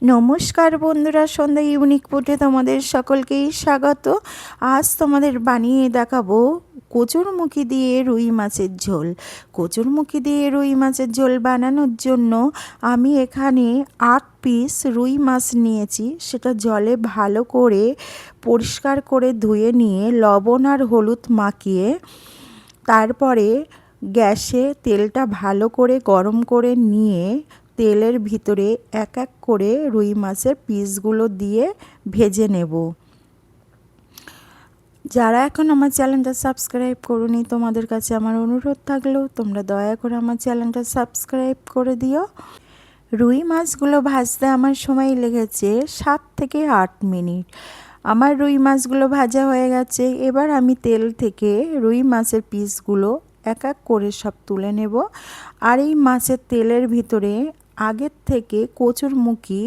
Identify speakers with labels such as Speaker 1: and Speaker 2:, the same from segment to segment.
Speaker 1: নমস্কার বন্ধুরা, সন্ধ্যা ইউনিক ফুডে তোমাদের সকলকেই স্বাগত। আজ তোমাদের বানিয়ে দেখাবো কচুরমুখী দিয়ে রুই মাছের ঝোল। কচুরমুখী দিয়ে রুই মাছের ঝোল বানানোর জন্য আমি এখানে 8 পিস রুই মাছ নিয়েছি। সেটা জলে ভালো করে পরিষ্কার করে ধুয়ে নিয়ে লবণ আর হলুদ মাখিয়ে তারপরে গ্যাসে তেলটা ভালো করে গরম করে নিয়ে তেলের ভিতরে এক এক করে রুই মাছের পিসগুলো দিয়ে ভেজে নেব। যারা এখন আমার চ্যানেলটা সাবস্ক্রাইব করোনি, তোমাদের কাছে আমার অনুরোধ থাকলো তোমরা দয়া করে আমার চ্যানেলটা সাবস্ক্রাইব করে দিও। রুই মাছগুলো ভাজতে আমার সময় লেগেছে 7 থেকে 8 মিনিট। আমার রুই মাছগুলো ভাজা হয়ে গেছে। এবার আমি তেল থেকে রুই মাছের পিসগুলো এক এক করে সব তুলে নেব। আর এই মাছের তেলের ভিতরে আগের থেকে কচুরমুখী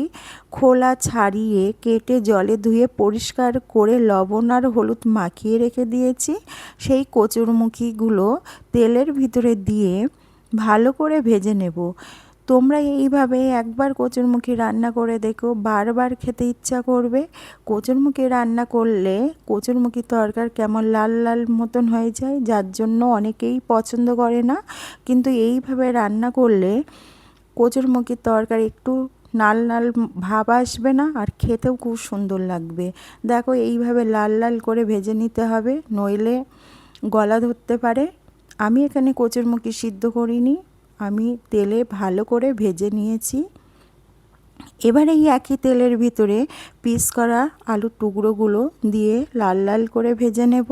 Speaker 1: খোলা ছাড়িয়ে কেটে জলে ধুয়ে পরিষ্কার করে লবণ আর হলুদ মাখিয়ে রেখে দিয়েছি। সেই কচুরমুখীগুলো তেলের ভিতরে দিয়ে ভালো করে ভেজে নেব। তোমরা এইভাবে একবার কচুরমুখী রান্না করে দেখো, বারবার খেতে ইচ্ছা করবে। কচুরমুখী রান্না করলে কচুরমুখীর তরকারি কেমন লাল লাল মতন হয়ে যায়, যার জন্য অনেকেই পছন্দ করে না। কিন্তু এইভাবে রান্না করলে কচুরমুখীর তরকারি একটু লাল লাল ভাব আসবে না, আর খেতেও খুব সুন্দর লাগবে। দেখো এইভাবে লাল লাল করে ভেজে নিতে হবে, নইলে গলা ধরতে পারে। আমি এখানে কচুরমুখী সিদ্ধ করিনি, আমি তেলে ভালো করে ভেজে নিয়েছি। এবার এই একই তেলের ভিতরে পিস করা আলুর টুকরোগুলো দিয়ে লাল লাল করে ভেজে নেব।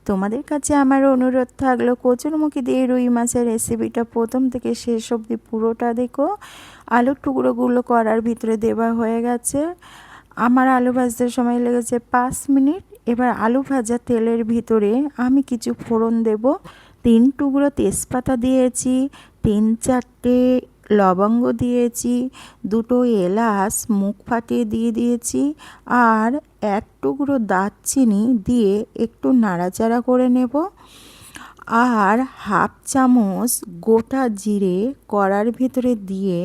Speaker 1: তোমাদের কাছে আমার অনুরোধ থাকলো কচুরমুখী দিয়ে রুই মাছের রেসিপিটা প্রথম থেকে শেষ অবধি পুরোটা দেখো। আলুর টুকরোগুলো করার ভিতরে দেওয়া হয়ে গেছে। আমার আলু ভাজতে সময় লেগেছে 5 মিনিট। এবার আলু ভাজা তেলের ভিতরে আমি কিছু ফোড়ন দেব। 3 টুকরো তেজপাতা দিয়েছি, 3-4টে লবঙ্গ দিয়েছি, 2টো এলাচ মুখ ফাটিয়ে দিয়ে দিয়েছি, আর 1 টুকরো দারচিনি দিয়ে একটু নাড়াচাড়া করে নেব। আর হাফ চামচ গোটা জিরে কড়ার ভিতরে দিয়ে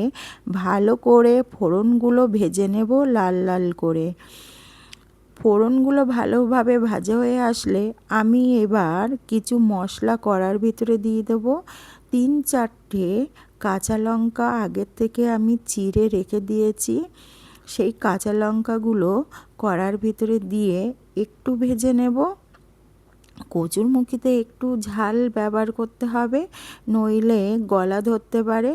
Speaker 1: ভালো করে ফোড়নগুলো ভেজে নেব লাল লাল করে। ফোড়নগুলো ভালোভাবে ভাজা হয়ে আসলে আমি এবার কিছু মশলা কড়ার ভিতরে দিয়ে দেবো। 3-4টে কাঁচা লঙ্কা আগের থেকে আমি চিড়ে রেখে দিয়েছি। সেই কাঁচা লঙ্কাগুলো কড়ার ভিতরে দিয়ে একটু ভেজে নেব। কচুরমুখীতে একটু ঝাল ব্যবহার করতে হবে, নইলে গলা ধরতে পারে।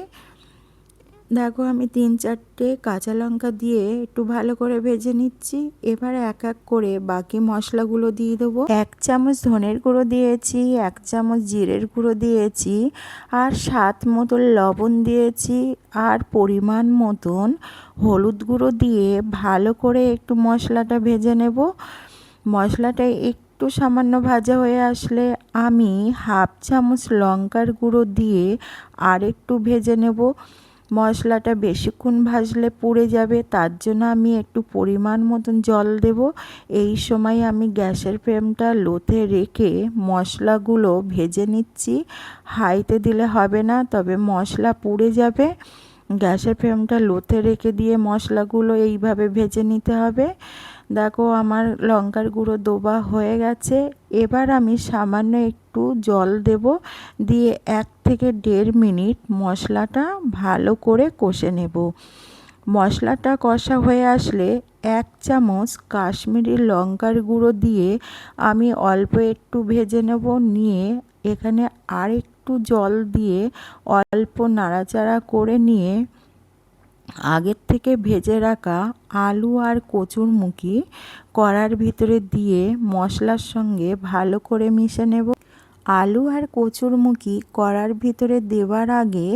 Speaker 1: দেখো আমি 3-4টে কাঁচা লঙ্কা দিয়ে একটু ভালো করে ভেজে নিচ্ছি। এবার এক এক করে বাকি মশলাগুলো দিয়ে দেবো। 1 চামচ ধনের গুঁড়ো দিয়েছি, 1 চামচ জিরের গুঁড়ো দিয়েছি, আর স্বাদ মতন লবণ দিয়েছি, আর পরিমাণ মতন হলুদ গুঁড়ো দিয়ে ভালো করে একটু মশলাটা ভেজে নেব। মশলাটা একটু সামান্য ভাজা হয়ে আসলে আমি হাফ চামচ লঙ্কার গুঁড়ো দিয়ে আর একটু ভেজে নেব। মশলাটা বেশিক্ষণ ভাজলে পুড়ে যাবে, তার জন্য আমি একটু পরিমাণ মতন জল দেব। এই সময় আমি গ্যাসের ফ্লেমটা লোতে রেখে মশলাগুলো ভেজে নিচ্ছি। হাইতে দিলে হবে না, তবে মশলা পুড়ে যাবে। গ্যাসের ফ্লেমটা লোতে রেখে দিয়ে মশলাগুলো এইভাবে ভেজে নিতে হবে। দেখো আমার লঙ্কার গুঁড়ো দেওয়া হয়ে গেছে। এবার আমি সামান্য একটু জল দেব, দিয়ে 1 থেকে 1.5 মিনিট মশলাটা ভালো করে কষে নেব। মশলাটা কষা হয়ে আসলে 1 চামচ কাশ্মীরি লঙ্কার গুঁড়ো দিয়ে আমি অল্প একটু ভেজে নেব। নিয়ে এখানে আর একটু জল দিয়ে অল্প নাড়াচাড়া করে নিয়ে আগের থেকে ভেজে রাখা আলু আর কচুরমুখী কড়ার ভিতরে দিয়ে মশলার সঙ্গে ভালো করে মিশে নেব। আলু আর কচুরমুখী কড়ার ভিতরে দেওয়ার আগে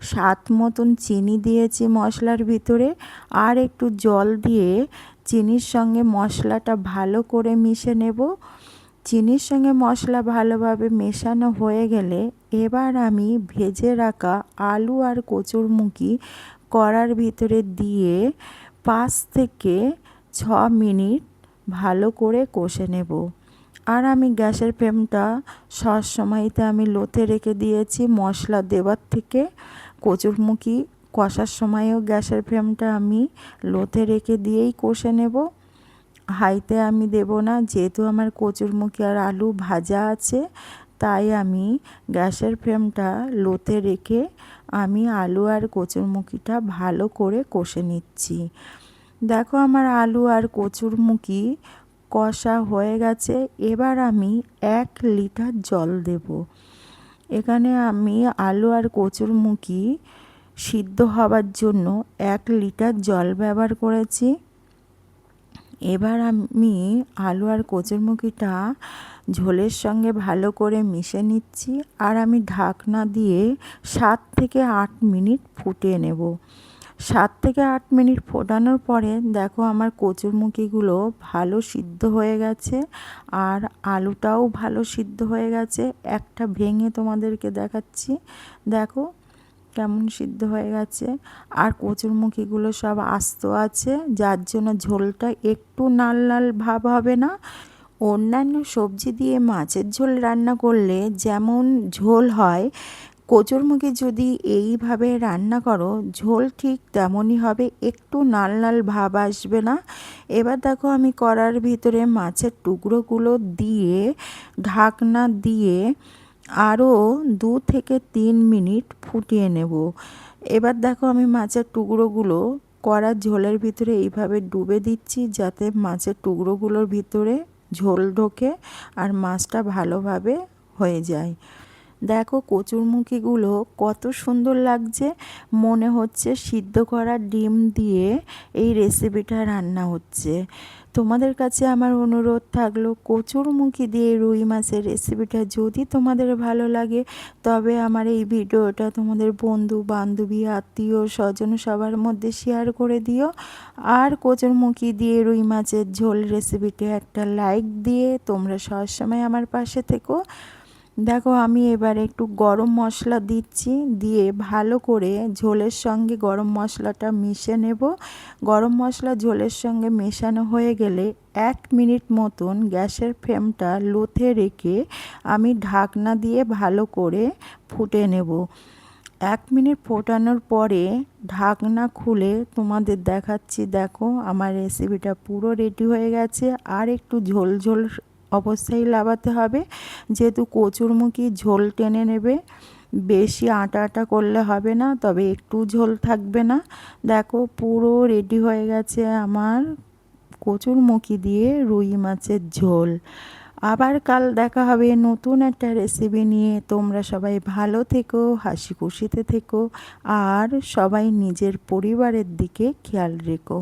Speaker 1: স্বাদ মতন চিনি দিয়েছি মশলার ভিতরে, আর একটু জল দিয়ে চিনির সঙ্গে মশলাটা ভালো করে মিশে নেব। চিনির সঙ্গে মশলা ভালোভাবে মেশানো হয়ে গেলে এবার আমি ভেজে রাখা আলু আর কচুরমুখী কড়ার ভিতরে দিয়ে 5 থেকে 6 মিনিট ভালো করে কষে নেব। আর আমি গ্যাসের ফ্লেমটা সব সময়তে আমি লোতে রেখে দিয়েছি মশলা দেওয়ার থেকে। কচুরমুখী কষার সময়ও গ্যাসের ফ্লেমটা আমি লোতে রেখে দিয়েই কষে নেব, হাইতে আমি দেব না, যেহেতু আমার কচুরমুখী আর আলু ভাজা আছে। তাই আমি গ্যাসের ফ্লেমটা লোতে রেখে আমি আলু আর কচুরমুখীটা ভালো করে কষে নিচ্ছি। দেখো আমার আলু আর কচুরমুখী কষা হয়ে গেছে। এবার আমি 1 লিটার জল দেব। এখানে আমি আলু আর কচুরমুখী সিদ্ধ হবার জন্য 1 লিটার জল ব্যবহার করেছি। এবার আমি আলু আর কচুরমুখীটা ঝোলের সঙ্গে ভালো করে মিশে নিচ্ছি, আর আমি ঢাকনা দিয়ে 7 থেকে 8 মিনিট ফুটিয়ে নেব। 7 থেকে 8 মিনিট ফোটানোর পরে দেখো আমার কচুরমুখীগুলো ভালো সিদ্ধ হয়ে গেছে, আর আলুটাও ভালো সিদ্ধ হয়ে গেছে। একটা ভেঙে তোমাদেরকে দেখাচ্ছি, দেখো কেমন সিদ্ধ হয়ে গেছে। আর কচুরমুখীগুলো সব আস্ত আছে, যার জন্য ঝোলটা একটু লাল লাল ভাব হবে না। অন্যান্য সবজি দিয়ে মাছের ঝোল রান্না করলে যেমন ঝোল হয়, কচুরমুখী যদি এইভাবে রান্না করো ঝোল ঠিক তেমনই হবে, একটু লাল লাল ভাব আসবে না। এবার দেখো আমি কড়ার ভিতরে মাছের টুকরোগুলো দিয়ে ঢাকনা দিয়ে আরও 2 থেকে 3 মিনিট ফুটিয়ে নেব। এবার দেখো আমি মাছের টুকরোগুলো কড়ার ঝোলের ভিতরে এইভাবে ডুবে দিচ্ছি, যাতে মাছের টুকরোগুলোর ভিতরে ঝোল ঢোকে আর মাছটা ভালোভাবে হয়ে যায়। দেখো কচুরমুখীগুলো কত সুন্দর লাগছে, মনে হচ্ছে সিদ্ধ করা ডিম দিয়ে এই রেসিপিটা রান্না হচ্ছে। তোমাদের কাছে আমার অনুরোধ থাকলো, কচুরমুখী দিয়ে রুই মাছের রেসিপিটা যদি তোমাদের ভালো লাগে তবে আমার এই ভিডিওটা তোমাদের বন্ধু বান্ধবী আত্মীয় স্বজন সবার মধ্যে শেয়ার করে দিও। আর কচুরমুখী দিয়ে রুই মাছের ঝোল রেসিপিটা একটা লাইক দিয়ে তোমরা সবসময় আমার পাশে থেকো। দেখো আমি এবার একটু গরম মশলা দিচ্ছি, দিয়ে ভালো করে ঝোলের সঙ্গে গরম মশলাটা মিশে নেব। গরম মশলা ঝোলের সঙ্গে মেশানো হয়ে গেলে 1 মিনিট মতন গ্যাসের ফ্লেমটা লোতে রেখে আমি ঢাকনা দিয়ে ভালো করে ফুটে নেব। 1 মিনিট ফোটানোর পরে ঢাকনা খুলে তোমাদের দেখাচ্ছি, দেখো আমার রেসিপিটা পুরো রেডি হয়ে গেছে। আর একটু ঝোল ঝোল অবস্থায় লাগাতে হবে, যেহেতু কচুরমুখী ঝোল টেনে নেবে, বেশি আটা আটা করলে হবে না, তবে একটু ঝোল থাকবে না। দেখো পুরো রেডি হয়ে গেছে আমার কচুরমুখী দিয়ে রুই মাছের ঝোল। আবার কাল দেখা হবে নতুন একটা রেসিপি নিয়ে। তোমরা সবাই ভালো থেকো, হাসি খুশিতে থেকো, আর সবাই নিজের পরিবারের দিকে খেয়াল রেখো।